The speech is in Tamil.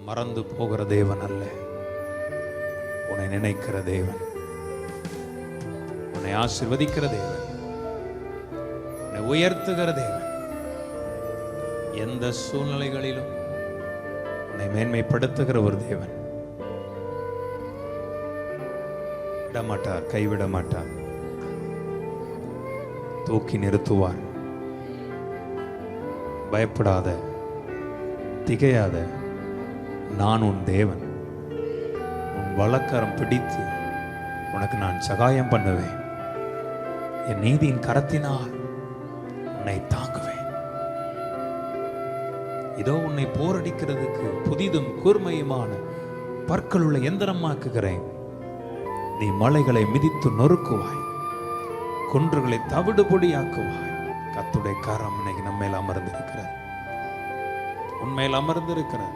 மறந்து போகிற தேவன் அல்ல. உன்னை நினைக்கிற தேவன், உன்னை ஆசீர்வதிக்கிற தேவன், உன்னை உயர்த்துகிற தேவன். எந்த சூழ்நிலைகளிலும் உன்னை மேன்மைப்படுத்துகிற ஒரு தேவன். விடமாட்டார், கைவிட மாட்டார், தூக்கி நிறுத்துவார். பயப்படாத, திகையாத, நான் உன் தேவன். உன் வலக்கரம் பிடித்து உனக்கு நான் சகாயம் பண்ணுவேன். என் நீதியின் கரத்தினால் உன்னை தாங்குவேன். இதோ உன்னை போரடிக்கிறதுக்கு புதிதும் கூர்மையுமான பற்களுள்ள எந்திரமாக்குகிறேன். நீ மலைகளை மிதித்து நொறுக்குவாய், குன்றுகளை தவிடுபொடியாக்குவாய். கர்த்தருடைய கரம் இன்னைக்கு நம்ம மேல் அமர்ந்திருக்கிறார், உண்மையில் அமர்ந்திருக்கிறார்.